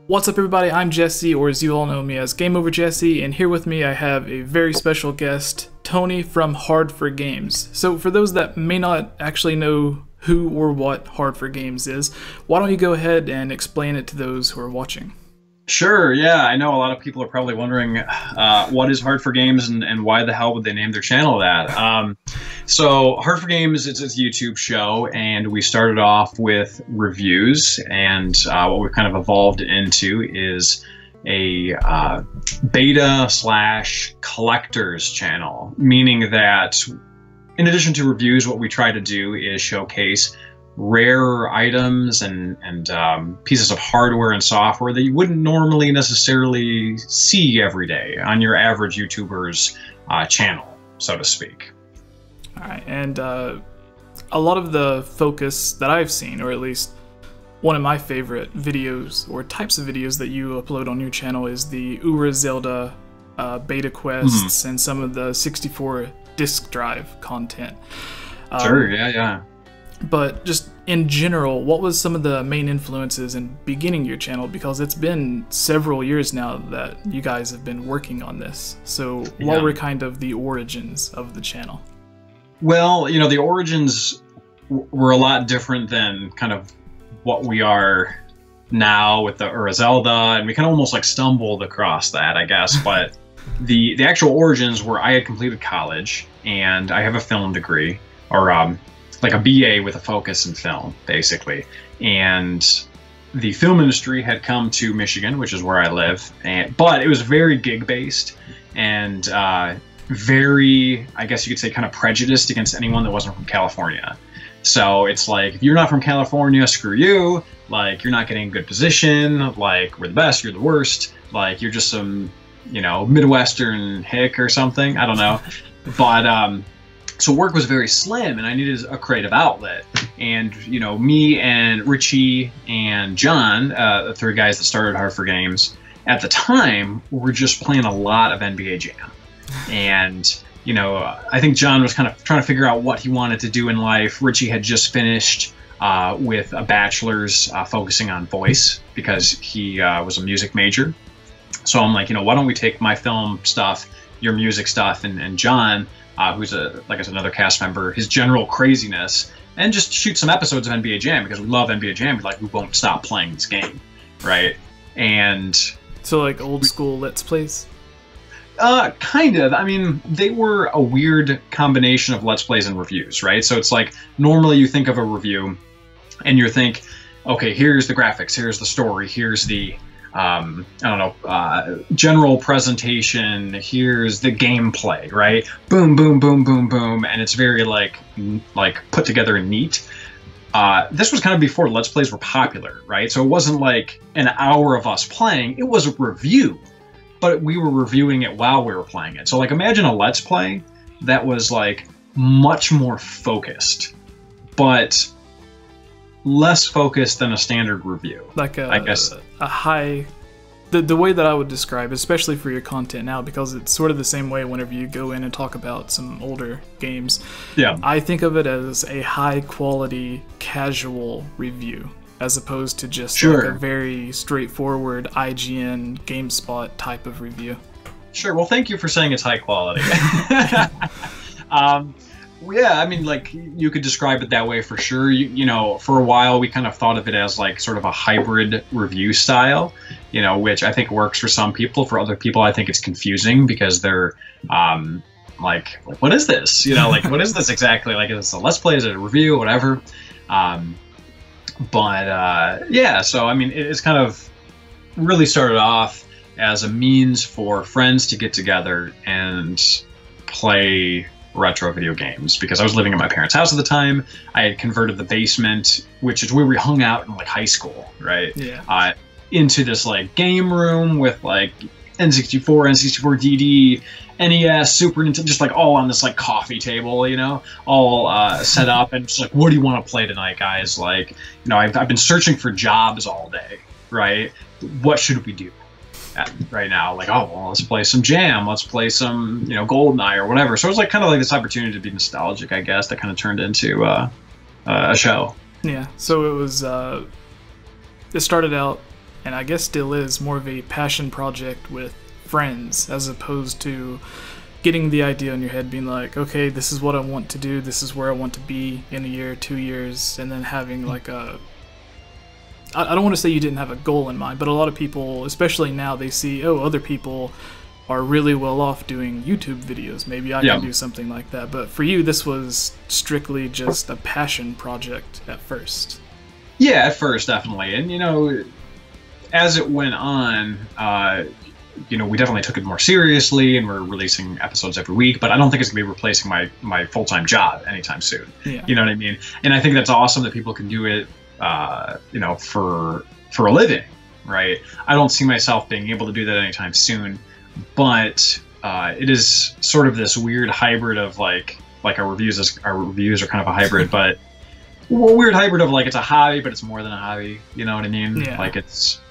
What's up everybody, I'm Jesse, or as you all know me as Game Over Jesse, and here with me I have a very special guest, Tony from Hard4Games. So for those that may not actually know who or what Hard4Games is, why don't you go ahead and explain it to those who are watching? Sure, yeah, I know a lot of people are probably wondering what is Hard4Games and why the hell would they name their channel that? So Hard4Games is a YouTube show, and we started off with reviews, and what we've kind of evolved into is a beta / collector's channel, meaning that in addition to reviews, what we try to do is showcase rare items and pieces of hardware and software that you wouldn't normally necessarily see every day on your average YouTuber's channel, so to speak. All right, and a lot of the focus that I've seen, or at least one of my favorite videos or types of videos that you upload on your channel, is the Zelda beta quests and some of the 64 disk drive content. Sure, yeah. But just in general, what was some of the main influences in beginning your channel? Because it's been several years now that you guys have been working on this. So what were kind of the origins of the channel? Well, you know, the origins were a lot different than kind of what we are now with the Zelda, and we kind of almost like stumbled across that, I guess. But the actual origins were I had completed college, and I have a film degree, or like a BA with a focus in film, basically. And the film industry had come to Michigan, which is where I live, but it was very gig-based and very, I guess you could say, kind of prejudiced against anyone that wasn't from California. So it's like, if you're not from California, screw you. Like, you're not getting a good position. Like, we're the best, you're the worst. Like, you're just some, you know, Midwestern hick or something. I don't know. But, so work was very slim, and I needed a creative outlet. And, you know, me and Richie and John, the three guys that started Hard4Games, at the time, were just playing a lot of NBA Jam. And, you know, I think John was kind of trying to figure out what he wanted to do in life. Richie had just finished with a bachelor's focusing on voice because he was a music major. So I'm like, you know, why don't we take my film stuff, your music stuff, and John, who's like I said, another cast member, his general craziness, and just shoot some episodes of NBA Jam because we love NBA Jam. We won't stop playing this game, right? And so like old school Let's Plays? Kind of. I mean, they were a weird combination of Let's Plays and reviews, right? So it's like, normally you think of a review and you think, okay, here's the graphics, here's the story, here's the I don't know, general presentation, here's the gameplay, right? Boom, boom, boom, boom, boom, and it's very like put together and neat. This was kind of before Let's Plays were popular, right? So it wasn't like an hour of us playing, it was a review, but we were reviewing it while we were playing it. So like, imagine a Let's Play that was like much more focused, but less focused than a standard review. Like I guess a high, the way that I would describe, especially for your content now, because it's sort of the same way whenever you go in and talk about some older games. Yeah, I think of it as a high quality casual review, as opposed to just like a very straightforward IGN, GameSpot type of review. Sure. Well, thank you for saying it's high quality. Yeah, I mean, like, you could describe it that way for sure. You know, for a while we kind of thought of it as like sort of a hybrid review style, you know, which I think works for some people. For other people, I think it's confusing because they're like, what is this? You know, like, what is this exactly? Like, is this a Let's Play? Is it a review? Whatever. Yeah, so I mean, it's kind of really started off as a means for friends to get together and play retro video games, because I was living in my parents' house at the time. I had converted the basement, which is where we hung out in like high school, right? Yeah. Into this like game room with like N64, N64 DD, NES, Super Nintendo, just like all on this like coffee table, you know, all set up, and just like, what do you want to play tonight, guys? Like, you know, I've been searching for jobs all day, right? What should we do right now? Like, oh, well, let's play some Jam, let's play some, you know, GoldenEye or whatever. So it was like kind of like this opportunity to be nostalgic, I guess, that kind of turned into a show. Yeah. So it was. It started out and I guess still is, more of a passion project with friends, as opposed to getting the idea in your head, being like, okay, this is what I want to do, this is where I want to be in a year, 2 years, and then having like a... I don't want to say you didn't have a goal in mind, but a lot of people, especially now, they see, oh, other people are really well off doing YouTube videos. Maybe I can do something like that. But for you, this was strictly just a passion project at first. Yeah, at first, definitely. And, you know, as it went on, you know, we definitely took it more seriously, and we're releasing episodes every week, but I don't think it's going to be replacing my full-time job anytime soon. Yeah. You know what I mean? And I think that's awesome that people can do it, you know, for a living, right? I don't see myself being able to do that anytime soon, but it is sort of this weird hybrid of like our reviews are kind of a hybrid, but a weird hybrid of like it's a hobby, but it's more than a hobby. You know what I mean? Yeah. Like it's,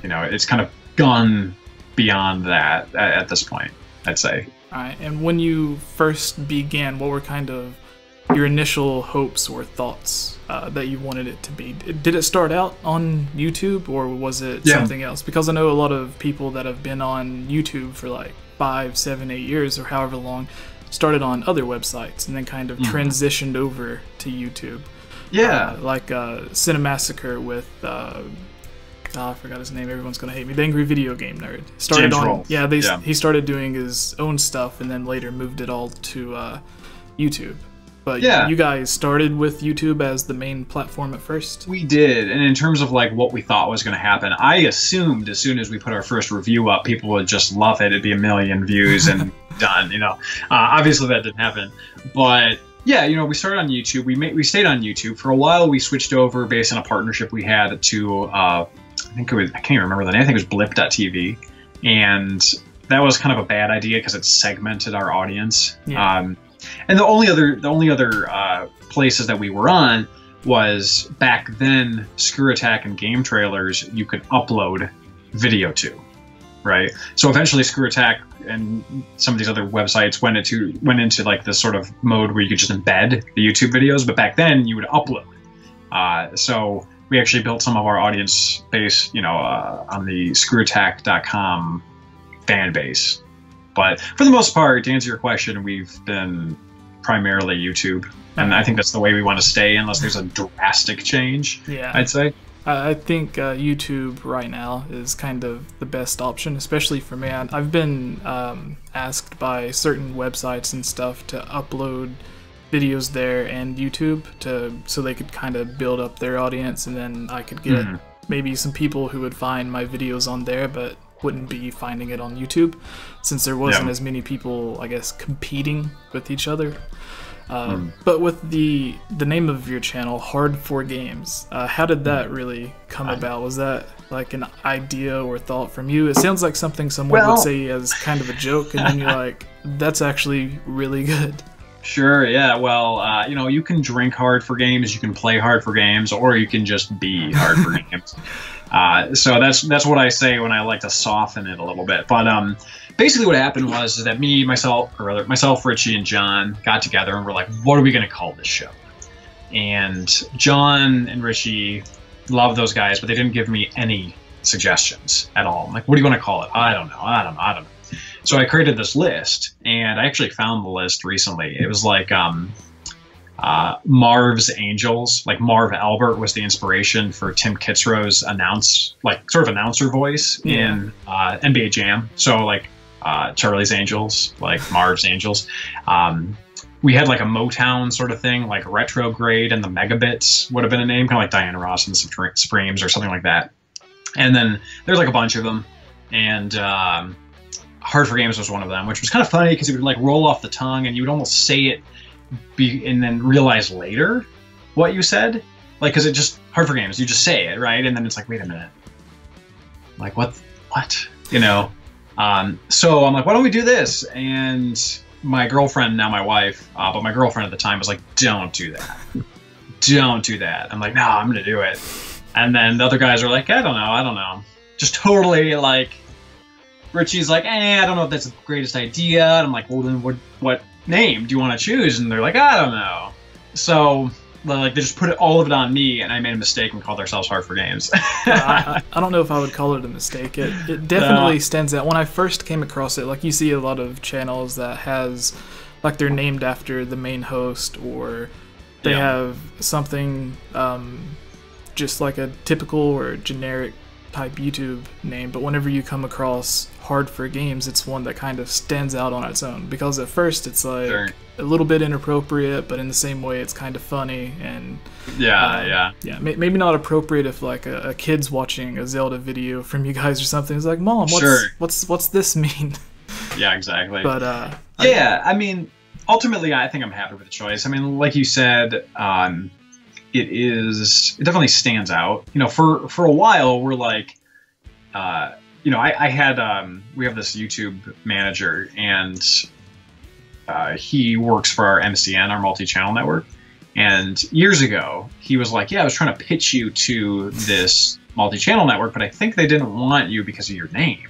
you know, it's kind of gone beyond that at this point, I'd say. All right. And when you first began, what were kind of your initial hopes or thoughts that you wanted it to be? Did it start out on YouTube, or was it something else? Because I know a lot of people that have been on YouTube for like 5, 7, 8 years or however long started on other websites and then kind of transitioned over to YouTube. Yeah. Like Cinemassacre with... I forgot his name. Everyone's gonna hate me. The Angry Video Game Nerd started on. He started doing his own stuff and then later moved it all to YouTube. But you guys started with YouTube as the main platform at first? We did, and in terms of like what we thought was going to happen, I assumed as soon as we put our first review up, people would just love it. It'd be 1 million views and done. You know, obviously that didn't happen, but. Yeah, you know, we started on YouTube. We stayed on YouTube for a while. We switched over based on a partnership we had to I think it was, I can't even remember the name. I think it was Blip.tv, and that was kind of a bad idea because it segmented our audience. Yeah. And the only other places that we were on was back then Screw Attack and Game Trailers you could upload video to, right? So eventually Screw Attack and some of these other websites went into like this sort of mode where you could just embed the YouTube videos, but back then you would upload. So we actually built some of our audience base, you know, on the screwattack.com fan base. But for the most part, to answer your question, we've been primarily YouTube. And I think that's the way we want to stay unless there's a drastic change, I'd say. I think YouTube right now is kind of the best option, especially for me. I've been asked by certain websites and stuff to upload videos there and YouTube so they could kind of build up their audience, and then I could get maybe some people who would find my videos on there but wouldn't be finding it on YouTube, since there wasn't as many people, I guess, competing with each other. But with the name of your channel, Hard4Games, how did that really come about? Was that like an idea or thought from you? It sounds like something someone would say as kind of a joke, and then you're like, that's actually really good. Sure, yeah. Well, you know, you can drink Hard4Games, you can play Hard4Games, or you can just be Hard4Games. So that's what I say when I like to soften it a little bit. But basically what happened was that myself, Richie, and John got together and we're like, what are we going to call this show? And John and Richie love those guys, but they didn't give me any suggestions at all. I'm like, what do you want to call it? I don't know. So I created this list, and I actually found the list recently. It was like Marv's Angels. Like Marv Albert was the inspiration for Tim Kitzrow's announcer voice in NBA Jam. So like Charlie's Angels, like Marv's Angels. We had like a Motown sort of thing, like Retrograde and the Megabits would have been a name, kind of like Diana Ross and the Supremes or something like that. And then there's like a bunch of them, and Hard4Games was one of them, which was kind of funny because it would like roll off the tongue and you would almost say it and then realize later what you said. Like, because it just, Hard4Games, you just say it, right? And then it's like, wait a minute. Like, what? You know? So I'm like, why don't we do this? And my girlfriend, now my wife, but my girlfriend at the time was like, don't do that. Don't do that. I'm like, no, I'm going to do it. And then the other guys are like, I don't know. Just totally like, Richie's like, I don't know if that's the greatest idea. And I'm like, well, then what name do you want to choose? And they're like, I don't know. So Like they just put all of it on me, and I made a mistake and called ourselves Hard4Games. I don't know if I would call it a mistake. It definitely stands out. When I first came across it, like you see a lot of channels that has, like they're named after the main host, or they have something just like a typical or generic type YouTube name, but whenever you come across Hard4Games, it's one that kind of stands out on its own, because at first it's like a little bit inappropriate, but in the same way it's kind of funny, and maybe not appropriate if like a kid's watching a Zelda video from you guys or something. It's like, Mom, what's this mean? Yeah, exactly. But I mean, ultimately I think I'm happy with the choice. I mean, like you said, it definitely stands out. You know, for a while we're like, you know, I had we have this YouTube manager, and he works for our MCN, our multi-channel network. And years ago, he was like, yeah, I was trying to pitch you to this multi-channel network, but I think they didn't want you because of your name.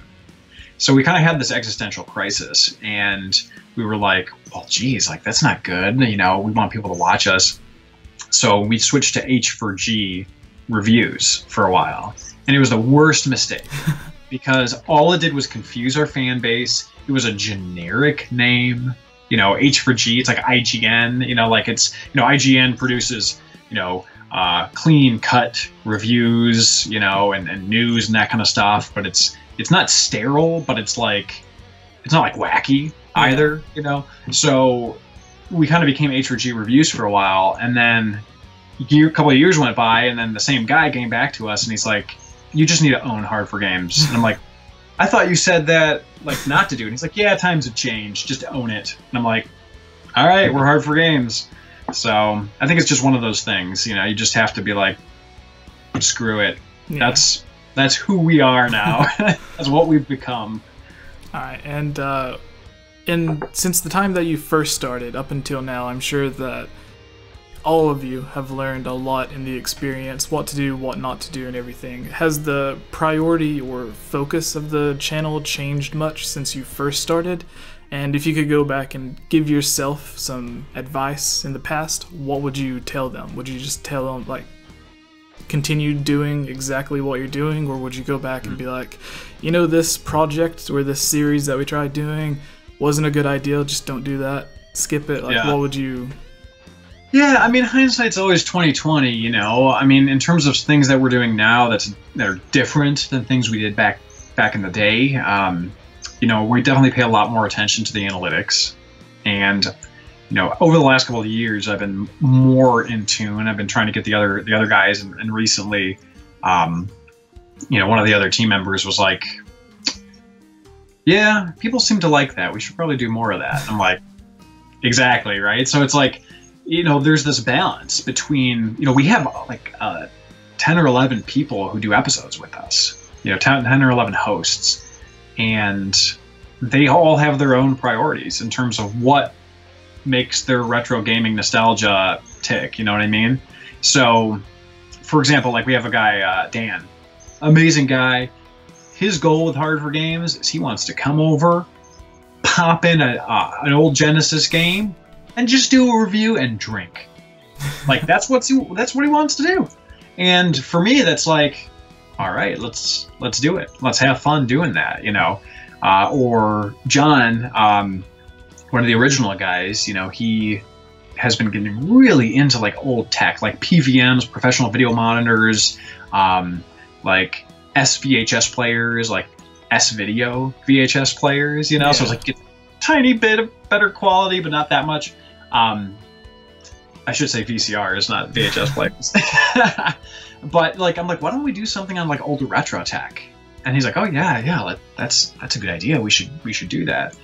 So we kind of had this existential crisis, and we were like, well, geez, like that's not good. You know, we want people to watch us. So we switched to H4G reviews for a while, and it was the worst mistake because all it did was confuse our fan base. It was a generic name, you know, H4G. It's like IGN, you know, like it's, you know, IGN produces, you know, clean cut reviews, you know, and news and that kind of stuff. But it's not sterile, but it's like, it's not like wacky either, you know. So we kind of became H4G reviews for a while, and then a couple of years went by, and then the same guy came back to us, and he's like, you just need to own Hard4Games. And I'm like, I thought you said that, like, not to do it. And he's like, yeah, times have changed, just own it. And I'm like, all right, we're Hard4Games. So I think it's just one of those things, you know, you just have to be like, screw it. Yeah. That's who we are now. That's what we've become. All right, and since the time that you first started up until now, I'm sure that all of you have learned a lot in the experience, what to do, what not to do, and everything. Has the priority or focus of the channel changed much since you first started? And if you could go back and give yourself some advice in the past, what would you tell them? Would you just tell them, like, continue doing exactly what you're doing, or would you go back and be like, you know, this project or this series that we tried doing wasn't a good idea, just don't do that, skip it? Like, what would you... Yeah, I mean, hindsight's always 20/20, you know. I mean, in terms of things that we're doing now that are different than things we did back in the day, you know, we definitely pay a lot more attention to the analytics. And, you know, over the last couple of years, I've been more in tune. I've been trying to get the other guys, and recently, you know, one of the other team members was like, yeah, people seem to like that. We should probably do more of that. And I'm like, exactly, right? So it's like, you know, there's this balance between, you know, we have like 10 or 11 people who do episodes with us, you know, 10 or 11 hosts, and they all have their own priorities in terms of what makes their retro gaming nostalgia tick, you know what I mean? So, for example, like we have a guy, Dan, amazing guy. His goal with Hard4Games is he wants to come over, pop in an old Genesis game, and just do a review and drink. Like that's what he wants to do. And for me, that's like, all right, let's do it. Let's have fun doing that, you know. Or John, one of the original guys, you know, he has been getting really into like old tech, like PVMs, professional video monitors, like SVHS players, like S-Video VHS players, you know. So it's like get a tiny bit of better quality, but not that much. I should say VCRs, not VHS players. But like, I'm like, why don't we do something on like older retro tech? And he's like, oh yeah, that's a good idea. We should do that,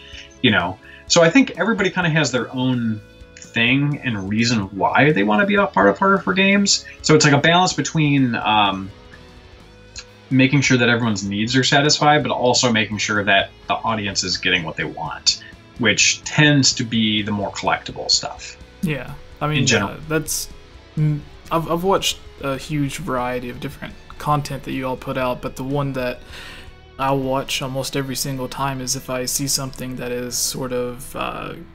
you know. So I think everybody kind of has their own thing and reason why they want to be a part of Hard4Games. So it's like a balance between making sure that everyone's needs are satisfied, but also making sure that the audience is getting what they want, which tends to be the more collectible stuff. Yeah, I mean, that's... I've watched a huge variety of different content that you all put out, but the one that I'll watch almost every single time is if I see something that is sort of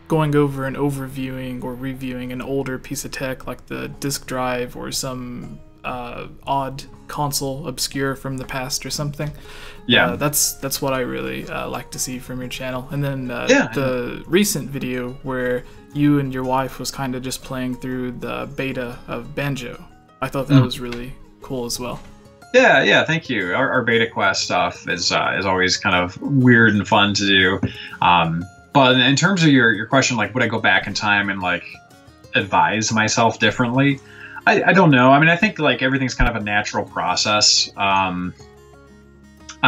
going over and overviewing or reviewing an older piece of tech, like the disk drive or some odd console obscure from the past or something. Yeah, that's what I really like to see from your channel. And then the recent video where you and your wife was kind of just playing through the beta of Banjo, I thought that was really cool as well. Yeah, thank you. Our beta quest stuff is always kind of weird and fun to do. But in terms of your question, like, would I go back in time and like advise myself differently? I don't know. I mean, I think like everything's kind of a natural process. I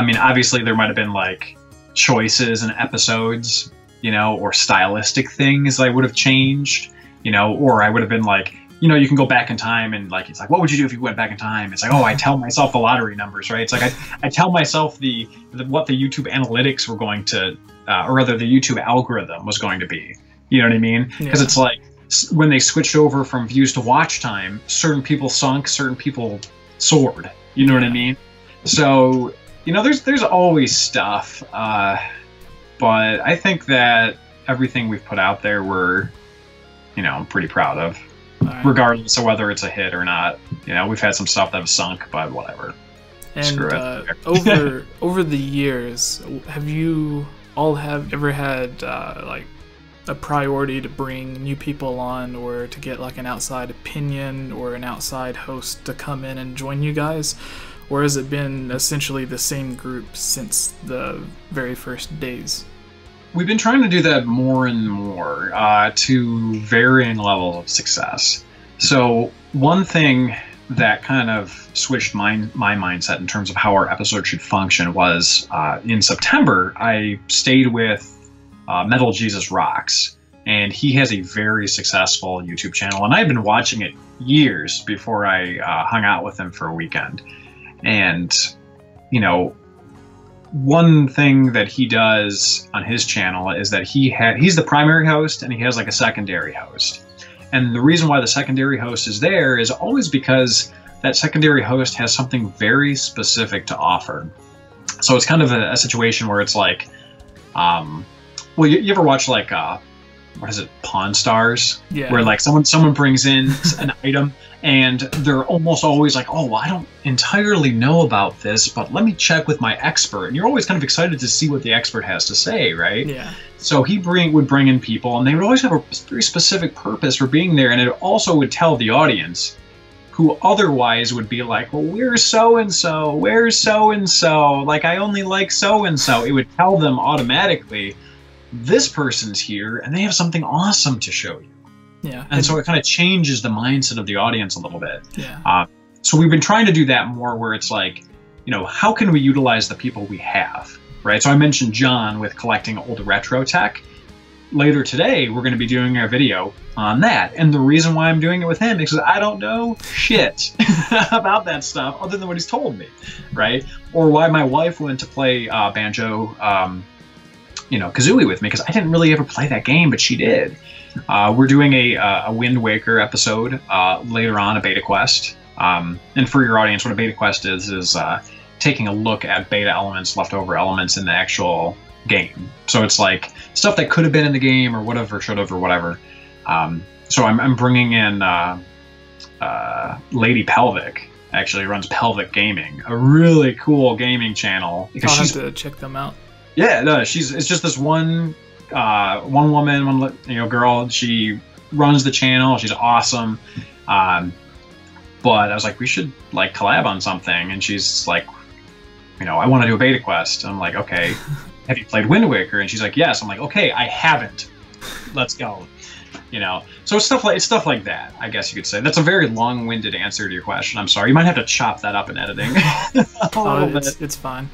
mean, obviously there might have been like choices in episodes, you know, or stylistic things I would have changed, you know, or I would have been like, you know, you can go back in time and like, it's like, what would you do if you went back in time? It's like, oh, I tell myself the lottery numbers, right? It's like, I tell myself what the YouTube analytics were going to, or rather the YouTube algorithm was going to be, you know what I mean? Because it's like, when they switched over from views to watch time, certain people sunk, certain people soared, you know what I mean? So, you know, there's always stuff, but I think that everything we've put out there, we're, you know, I'm pretty proud of. Regardless of whether it's a hit or not. You know, we've had some stuff that was sunk, but whatever. And over the years, have you all ever had like a priority to bring new people on, or to get like an outside opinion or an outside host to come in and join you guys? Or has it been essentially the same group since the very first days? We've been trying to do that more and more to varying levels of success. So one thing that kind of switched my mindset in terms of how our episode should function was in September, I stayed with Metal Jesus Rocks, and he has a very successful YouTube channel, and I've been watching it years before I hung out with him for a weekend. And, you know, one thing that he does on his channel is that he's the primary host and he has like a secondary host. And the reason why the secondary host is there is always because that secondary host has something very specific to offer. So it's kind of a situation where it's like, well, you ever watch like, what is it, Pawn Stars? Yeah. Where like someone brings in an item and they're almost always like, oh, well, I don't entirely know about this, but let me check with my expert. And you're always kind of excited to see what the expert has to say, right? Yeah. So he would bring in people, and they would always have a very specific purpose for being there, and it also would tell the audience, who otherwise would be like, well, where's so-and-so? Where's so-and-so? Like, I only like so-and-so. It would tell them automatically, this person's here, and they have something awesome to show you. Yeah. And so it kind of changes the mindset of the audience a little bit. Yeah. So we've been trying to do that more where it's like, you know, how can we utilize the people we have, right? So I mentioned John with collecting old retro tech. Later today, we're going to be doing a video on that. And the reason why I'm doing it with him is because I don't know shit about that stuff other than what he's told me, right? Or why my wife went to play Banjo, you know, Kazooie with me, because I didn't really ever play that game, but she did. We're doing a Wind Waker episode later on, a beta quest. And for your audience, what a beta quest is taking a look at beta elements, leftover elements in the actual game. So it's like stuff that could have been in the game or whatever, should have, or whatever. So I'm bringing in Lady Pelvic. Actually runs Pelvic Gaming, a really cool gaming channel. I'll have to check them out. Yeah, no, it's just this one woman, one girl. She runs the channel. She's awesome. But I was like, we should like collab on something, and she's like, I want to do a beta quest. I'm like, okay, have you played Wind Waker? And she's like, yes. I'm like, okay, I haven't. Let's go. So it's stuff like that, I guess you could say. That's a very long-winded answer to your question. I'm sorry. You might have to chop that up in editing. It's fine.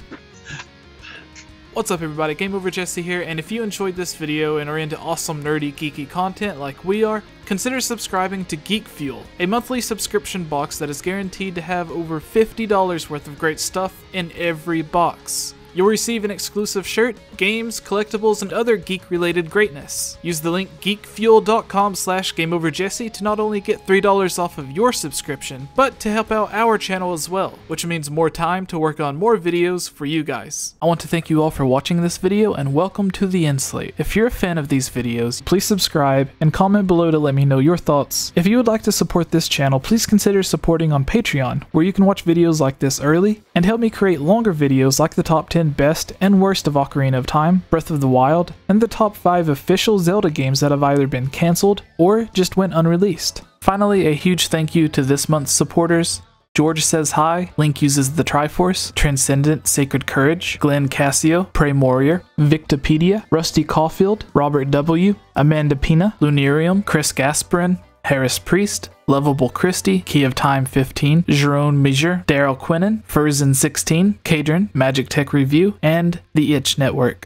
What's up, everybody? Game Over Jesse here, and if you enjoyed this video and are into awesome, nerdy, geeky content like we are, consider subscribing to Geek Fuel, a monthly subscription box that is guaranteed to have over $50 worth of great stuff in every box. You'll receive an exclusive shirt, games, collectibles, and other geek-related greatness. Use the link geekfuel.com/GameOverJesse to not only get $3 off of your subscription, but to help out our channel as well, which means more time to work on more videos for you guys. I want to thank you all for watching this video and welcome to the End Slate. If you're a fan of these videos, please subscribe and comment below to let me know your thoughts. If you would like to support this channel, please consider supporting on Patreon, where you can watch videos like this early and help me create longer videos like the top 10 best and worst of Ocarina of Time, Breath of the Wild, and the top 5 official Zelda games that have either been cancelled or just went unreleased. Finally, a huge thank you to this month's supporters: George Says Hi, Link Uses the Triforce, Transcendent Sacred Courage, Glenn Cassio, Prey Warrior, Victopedia, Rusty Caulfield, Robert W., Amanda Pina, Lunarium, Chris Gasparin, Harris Priest, Lovable Christie, Key of Time 15, Jerome Measure, Daryl Quinnen, Furzin 16, Kadron, Magic Tech Review, and The Itch Network.